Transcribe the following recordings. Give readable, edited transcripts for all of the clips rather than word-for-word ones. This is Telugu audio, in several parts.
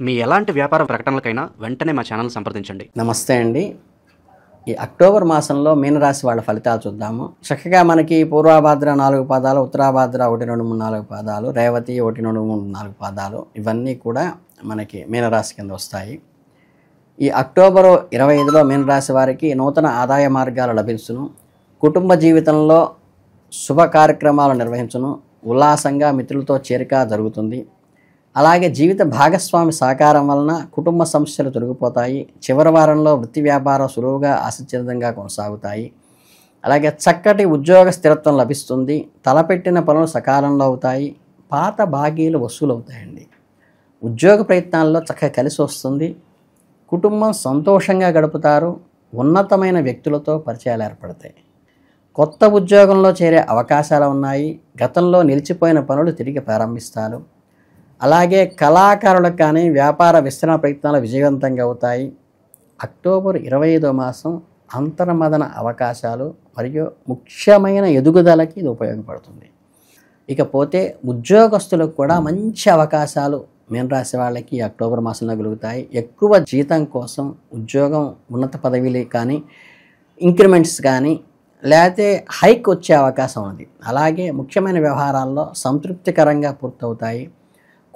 మీ ఎలాంటి వ్యాపార ప్రకటనలకైనా వెంటనే మా ఛానల్ సంప్రదించండి. నమస్తే అండి. ఈ అక్టోబర్ మాసంలో మీనరాశి వాళ్ళ ఫలితాలు చూద్దాము. చక్కగా మనకి పూర్వభాద్ర 4 పాదాలు, ఉత్తరాభాద్ర 1, 2, 3, 4 పాదాలు, రేవతి 1, 2, 3, 4 పాదాలు ఇవన్నీ కూడా మనకి మీనరాశి కింద వస్తాయి. ఈ అక్టోబర్ 25లో మీనరాశి వారికి నూతన ఆదాయ మార్గాలు లభించును. కుటుంబ జీవితంలో శుభ కార్యక్రమాలు నిర్వహించును. ఉల్లాసంగా మిత్రులతో చేరిక జరుగుతుంది. అలాగే జీవిత భాగస్వామి సహకారం వలన కుటుంబ సమస్యలు తొలగిపోతాయి. చివరి వారంలో వృత్తి వ్యాపారం సులువుగా ఆశించితంగా కొనసాగుతాయి. అలాగే చక్కటి ఉద్యోగ స్థిరత్వం లభిస్తుంది. తలపెట్టిన పనులు సకాలంలో అవుతాయి. పాత బాకీలు వసూలు అవుతాయండి. ఉద్యోగ ప్రయత్నాల్లో చక్కగా కలిసి వస్తుంది. కుటుంబం సంతోషంగా గడుపుతారు. ఉన్నతమైన వ్యక్తులతో పరిచయాలు ఏర్పడతాయి. కొత్త ఉద్యోగంలో చేరే అవకాశాలు ఉన్నాయి. గతంలో నిలిచిపోయిన పనులు తిరిగి ప్రారంభిస్తారు. అలాగే కళాకారులకు కానీ వ్యాపార విస్తరణ ప్రయత్నాలు విజయవంతంగా అవుతాయి. అక్టోబర్ 25వ మాసం అంతర్మదన అవకాశాలు మరియు ముఖ్యమైన ఎదుగుదలకి ఇది ఉపయోగపడుతుంది. ఇకపోతే ఉద్యోగస్తులకు కూడా మంచి అవకాశాలు మీనరాశి వాళ్ళకి అక్టోబర్ మాసంలో కలుగుతాయి. ఎక్కువ జీతం కోసం ఉద్యోగం, ఉన్నత పదవిలు కానీ, ఇంక్రిమెంట్స్ కానీ, లేకపోతే హైక్ వచ్చే అవకాశం ఉంది. అలాగే ముఖ్యమైన వ్యవహారాల్లో సంతృప్తికరంగా పూర్తవుతాయి.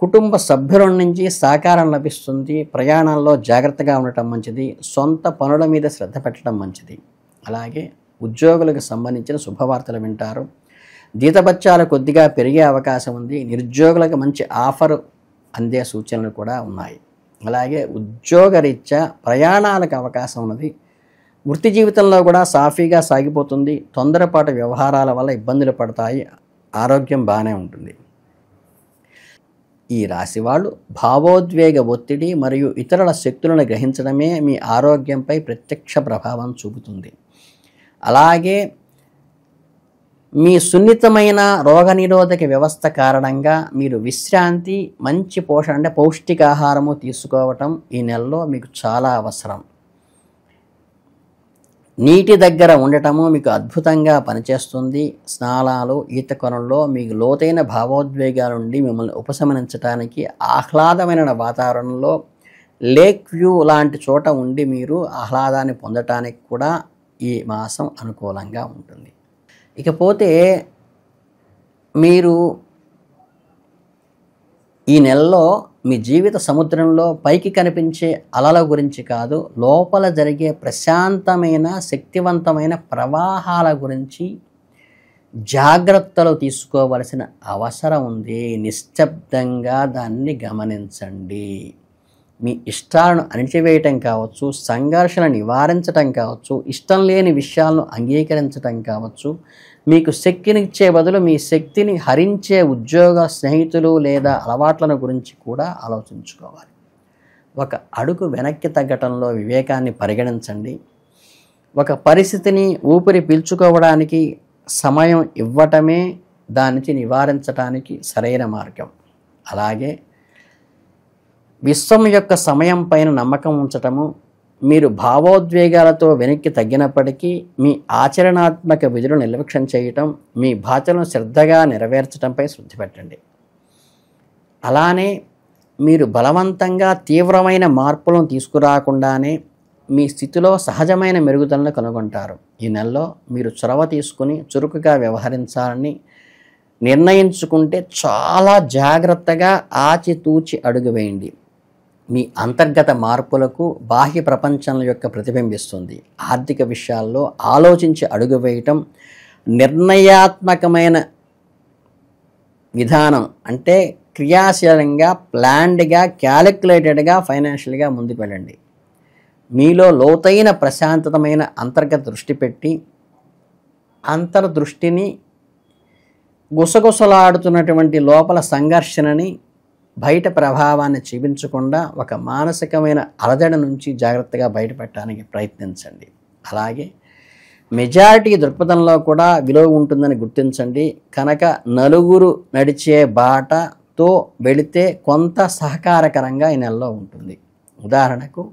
కుటుంబ సభ్యుల నుంచి సహకారం లభిస్తుంది. ప్రయాణాల్లో జాగ్రత్తగా ఉండటం మంచిది. సొంత పనుల మీద శ్రద్ధ పెట్టడం మంచిది. అలాగే ఉద్యోగులకు సంబంధించిన శుభవార్తలు వింటారు. జీతభత్యాలు కొద్దిగా పెరిగే అవకాశం ఉంది. నిరుద్యోగులకు మంచి ఆఫర్ అందే సూచనలు కూడా ఉన్నాయి. అలాగే ఉద్యోగరీత్యా ప్రయాణాలకు అవకాశం ఉన్నది. వృత్తి జీవితంలో కూడా సాఫీగా సాగిపోతుంది. తొందరపాటు వ్యవహారాల వల్ల ఇబ్బందులు పడతాయి. ఆరోగ్యం బాగానే ఉంటుంది. ఈ రాశి వాళ్ళు భావోద్వేగ ఒత్తిడి మరియు ఇతరుల శక్తులను గ్రహించడమే మీ ఆరోగ్యంపై ప్రత్యక్ష ప్రభావం చూపుతుంది. అలాగే మీ సున్నితమైన రోగనిరోధక వ్యవస్థ కారణంగా మీరు విశ్రాంతి, మంచి పోషణ అంటే పౌష్టికాహారము తీసుకోవటం ఈ నెలలో మీకు చాలా అవసరం. నీటి దగ్గర ఉండటము మీకు అద్భుతంగా పనిచేస్తుంది. స్నానాలు, ఈత కొనల్లో మీకు లోతైన భావోద్వేగాల నుండి మిమ్మల్ని ఉపశమనించడానికి ఆహ్లాదమైన వాతావరణంలో లేక్ వ్యూ లాంటి చోట ఉండి మీరు ఆహ్లాదాన్ని పొందటానికి కూడా ఈ మాసం అనుకూలంగా ఉంటుంది. ఇకపోతే మీరు ఈ నెలలో మీ జీవిత సముద్రంలో పైకి కనిపించే అలల గురించి కాదు, లోపల జరిగే ప్రశాంతమైన శక్తివంతమైన ప్రవాహాల గురించి జాగ్రత్తలు తీసుకోవలసిన అవసరం ఉంది. నిశ్శబ్దంగా దాన్ని గమనించండి. మీ ఇష్టాలను అణిచివేయటం కావచ్చు, సంఘర్షణ నివారించటం కావచ్చు, ఇష్టం లేని విషయాలను అంగీకరించటం కావచ్చు, మీకు శక్తినిచ్చే బదులు మీ శక్తిని హరించే ఉద్యోగ, స్నేహితులు లేదా అలవాట్లను గురించి కూడా ఆలోచించుకోవాలి. ఒక అడుగు వెనక్కి తగ్గటంలో వివేకాన్ని పరిగణించండి. ఒక పరిస్థితిని ఊపిరి పీల్చుకోవడానికి సమయం ఇవ్వటమే దానికి నివారించడానికి సరైన మార్గం. అలాగే విశ్వం యొక్క సమయం పైన నమ్మకం ఉంచటము, మీరు భావోద్వేగాలతో వెనక్కి తగ్గినప్పటికీ మీ ఆచరణాత్మక విధులను నిర్లక్ష్యం చేయటం, మీ బాధ్యతలను శ్రద్ధగా నెరవేర్చడంపై శ్రద్ధ పెట్టండి. అలానే మీరు బలవంతంగా తీవ్రమైన మార్పులను తీసుకురాకుండానే మీ స్థితిలో సహజమైన మెరుగుదలను కనుగొంటారు. ఈ నెలలో మీరు చొరవ తీసుకుని చురుకుగా వ్యవహరించాలని నిర్ణయించుకుంటే చాలా జాగ్రత్తగా ఆచితూచి అడుగు వేయండి. మీ అంతర్గత మార్పులకు బాహ్య ప్రపంచం యొక్క ప్రతిబింబిస్తుంది. ఆర్థిక విషయాల్లో ఆలోచించి అడుగు వేయటం, నిర్ణయాత్మకమైన విధానం అంటే క్రియాశీలంగా, ప్లాన్డ్గా, క్యాలిక్యులేటెడ్గా ఫైనాన్షియల్గా ముందుకు వెళ్ళండి. మీలో లోతైన ప్రశాంతమైన అంతర్గత దృష్టి పెట్టి అంతర్దృష్టిని గుసగుసలాడుతున్నటువంటి లోపల సంఘర్షణని, బయట ప్రభావాన్ని చూపించకుండా ఒక మానసికమైన అలజడి నుంచి జాగ్రత్తగా బయటపెట్టడానికి ప్రయత్నించండి. అలాగే మెజారిటీ దృక్పథంలో కూడా విలువ ఉంటుందని గుర్తించండి. కనుక నలుగురు నడిచే బాటతో వెళితే కొంత సహకారకరంగా ఈ నెలలో ఉంటుంది. ఉదాహరణకు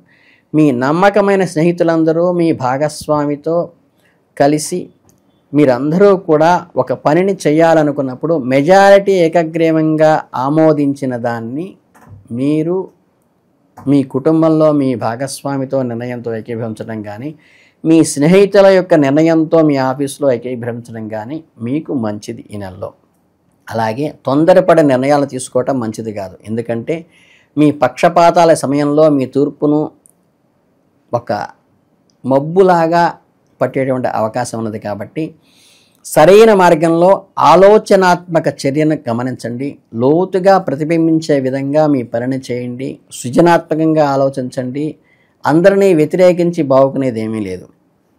మీ నమ్మకమైన స్నేహితులందరూ మీ భాగస్వామితో కలిసి మీరందరూ కూడా ఒక పనిని చేయాలనుకున్నప్పుడు మెజారిటీ ఏకగ్రీవంగా ఆమోదించిన దాన్ని మీరు మీ కుటుంబంలో మీ భాగస్వామితో నిర్ణయంతో ఏకీభవించడం కానీ, మీ స్నేహితుల యొక్క నిర్ణయంతో మీ ఆఫీసులో ఏకీభవించడం కానీ మీకు మంచిది ఈ నెలలో. అలాగే తొందరపడే నిర్ణయాలు తీసుకోవటం మంచిది కాదు. ఎందుకంటే మీ పక్షపాతాల సమయంలో మీ తూర్పును ఒక మబ్బులాగా పట్టేటువంటి అవకాశం ఉన్నది. కాబట్టి సరైన మార్గంలో ఆలోచనాత్మక చర్యను గమనించండి. లోతుగా ప్రతిబింబించే విధంగా మీ పనిని చేయండి. సృజనాత్మకంగా ఆలోచించండి. అందరినీ వ్యతిరేకించి బాగుకునేది ఏమీ లేదు.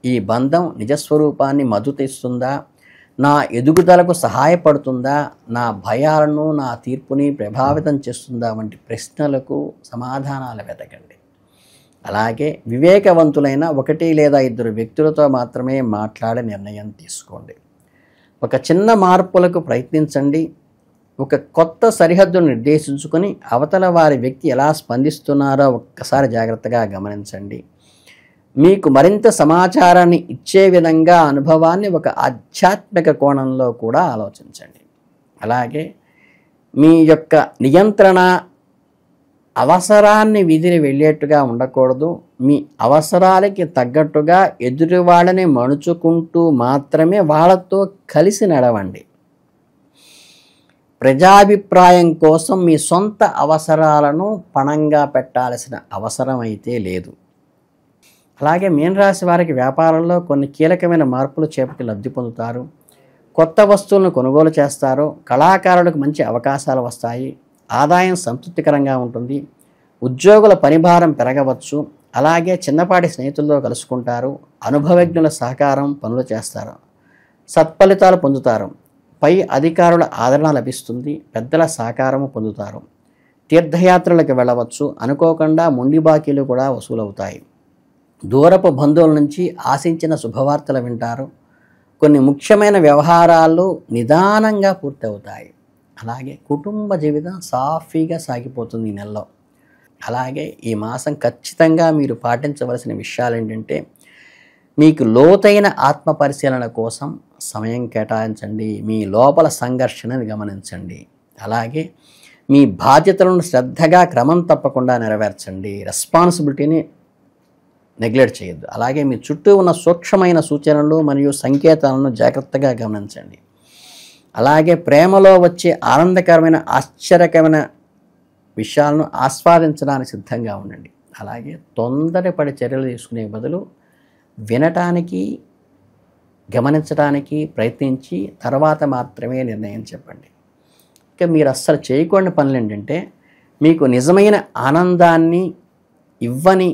ఈ బంధం నిజస్వరూపాన్ని మద్దతు ఇస్తుందా, నా ఎదుగుదలకు సహాయపడుతుందా, నా భయాలను నా తీర్పుని ప్రభావితం చేస్తుందా వంటి ప్రశ్నలకు సమాధానాలు వెతకండి. అలాగే వివేకవంతులైన 1 లేదా 2 వ్యక్తులతో మాత్రమే మాట్లాడే నిర్ణయం తీసుకోండి. ఒక చిన్న మార్పులకు ప్రయత్నించండి. ఒక కొత్త సరిహద్దును నిర్దేశించుకొని అవతల వారి వ్యక్తి ఎలా స్పందిస్తున్నారో ఒక్కసారి జాగ్రత్తగా గమనించండి. మీకు మరింత సమాచారాన్ని ఇచ్చే విధంగా అనుభవాన్ని ఒక ఆధ్యాత్మిక కోణంలో కూడా ఆలోచించండి. అలాగే మీ యొక్క నియంత్రణ అవసరాన్ని విధిని వెళ్ళేట్టుగా ఉండకూడదు. మీ అవసరాలకి తగ్గట్టుగా ఎదుటి వాళ్ళని మణుచుకుంటూ మాత్రమే వాళ్ళతో కలిసి నడవండి. ప్రజాభిప్రాయం కోసం మీ సొంత అవసరాలను పణంగా పెట్టాల్సిన అవసరం అయితే లేదు. అలాగే మీనరాశి వారికి వ్యాపారంలో కొన్ని కీలకమైన మార్పులు చేపట్టి లబ్ధి పొందుతారు. కొత్త వస్తువులను కొనుగోలు చేస్తారు. కళాకారులకు మంచి అవకాశాలు వస్తాయి. ఆదాయం సంతృప్తికరంగా ఉంటుంది. ఉద్యోగుల పనిభారం పెరగవచ్చు. అలాగే చిన్నపాటి స్నేహితులతో కలుసుకుంటారు. అనుభవజ్ఞుల సహకారం పనులు చేస్తారు. సత్ఫలితాలు పొందుతారు. పై అధికారుల ఆదరణ లభిస్తుంది. పెద్దల సహకారము పొందుతారు. తీర్థయాత్రలకు వెళ్ళవచ్చు. అనుకోకుండా మొండి బాకీలు కూడా వసూలవుతాయి. దూరపు బంధువుల నుంచి ఆశించిన శుభవార్తలు వింటారు. కొన్ని ముఖ్యమైన వ్యవహారాలు నిదానంగా పూర్తవుతాయి. అలాగే కుటుంబ జీవితం సాఫీగా సాగిపోతుంది ఈ నెలలో. అలాగే ఈ మాసం ఖచ్చితంగా మీరు పాటించవలసిన విషయాలు ఏంటంటే, మీకు లోతైన ఆత్మ పరిశీలన కోసం సమయం కేటాయించండి. మీ లోపల సంఘర్షణని గమనించండి. అలాగే మీ బాధ్యతలను శ్రద్ధగా క్రమం తప్పకుండా నెరవేర్చండి. రెస్పాన్సిబిలిటీని నెగ్లెక్ట్ చేయొద్దు. అలాగే మీ చుట్టూ ఉన్న సూక్ష్మమైన సూచనలు మరియు సంకేతాలను జాగ్రత్తగా గమనించండి. అలాగే ప్రేమలో వచ్చే ఆనందకరమైన ఆశ్చర్యకరమైన విషయాలను ఆస్వాదించడానికి సిద్ధంగా ఉండండి. అలాగే తొందరపడి చర్యలు తీసుకునే బదులు వినటానికి, గమనించడానికి ప్రయత్నించి తర్వాత మాత్రమే నిర్ణయం చెప్పండి. ఇక మీరు అస్సలు చేయకూడని పనులు ఏంటంటే, మీకు నిజమైన ఆనందాన్ని ఇవ్వని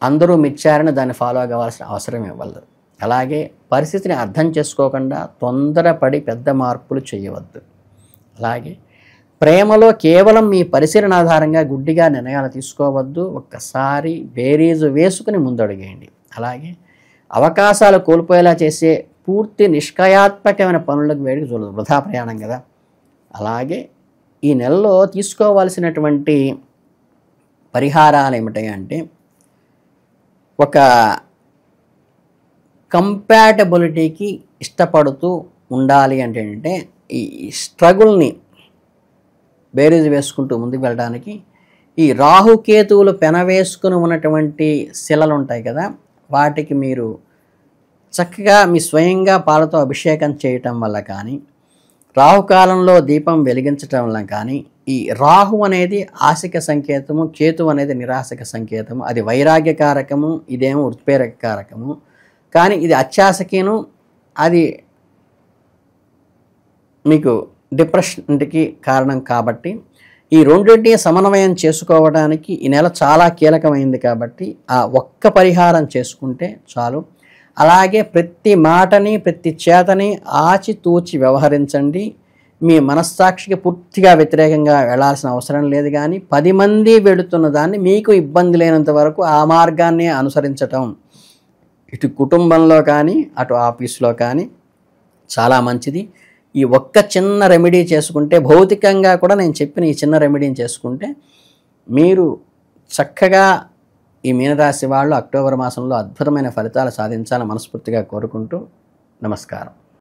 అందరూ మెచ్చారని దాన్ని ఫాలో కావాల్సిన అవసరం ఇవ్వలేదు. అలాగే పరిస్థితిని అర్థం చేసుకోకుండా తొందరపడి పెద్ద మార్పులు చేయవద్దు. అలాగే ప్రేమలో కేవలం మీ పరిశీలన ఆధారంగా గుడ్డిగా నిర్ణయాలు తీసుకోవద్దు. ఒక్కసారి బేరీజు వేసుకుని ముందడుగేయండి. అలాగే అవకాశాలు కోల్పోయేలా చేసే పూర్తి నిష్క్రియాత్మకమైన పనులకు వేడికి చూడదు, వృధా ప్రయాణం కదా. అలాగే ఈ నెలలో తీసుకోవాల్సినటువంటి పరిహారాలు ఏమిటంటే, ఒక కంపాటబిలిటీకి ఇష్టపడుతూ ఉండాలి అంటే ఈ స్ట్రగుల్ని బేరీజు వేసుకుంటూ ముందుకు వెళ్ళడానికి ఈ రాహుకేతువులు పెనవేసుకుని ఉన్నటువంటి శిలలు ఉంటాయి కదా, వాటికి మీరు చక్కగా మీ స్వయంగా పాలతో అభిషేకం చేయటం వల్ల కానీ, రాహుకాలంలో దీపం వెలిగించటం వల్ల కానీ, ఈ రాహు అనేది ఆశిక సంకేతము, కేతు అనేది నిరాశక సంకేతము. అది వైరాగ్యకారకము, ఇదేమో ఉత్ప్రేరకారకము. కానీ ఇది అత్యాశకిను, అది మీకు డిప్రెషన్కి కారణం. కాబట్టి ఈ రెండింటిని సమన్వయం చేసుకోవడానికి ఈ నెల చాలా కీలకమైంది. కాబట్టి ఆ ఒక్క పరిహారం చేసుకుంటే చాలు. అలాగే ప్రతి మాటని, ప్రతి చేతని ఆచితూచి వ్యవహరించండి. మీ మనస్సాక్షికి పూర్తిగా వ్యతిరేకంగా వెళ్లాల్సిన అవసరం లేదు. కానీ 10 మంది వెళుతున్న దాన్ని మీకు ఇబ్బంది లేనంత వరకు ఆ మార్గాన్ని అనుసరించటం ఇటు కుటుంబంలో కానీ అటు ఆఫీస్లో కానీ చాలా మంచిది. ఈ ఒక్క చిన్న రెమెడీ చేసుకుంటే, భౌతికంగా కూడా నేను చెప్పిన ఈ చిన్న రెమెడీని చేసుకుంటే మీరు చక్కగా ఈ మీనరాశి వాళ్ళు అక్టోబర్ మాసంలో అద్భుతమైన ఫలితాలు సాధించాలని మనస్ఫూర్తిగా కోరుకుంటూ నమస్కారం.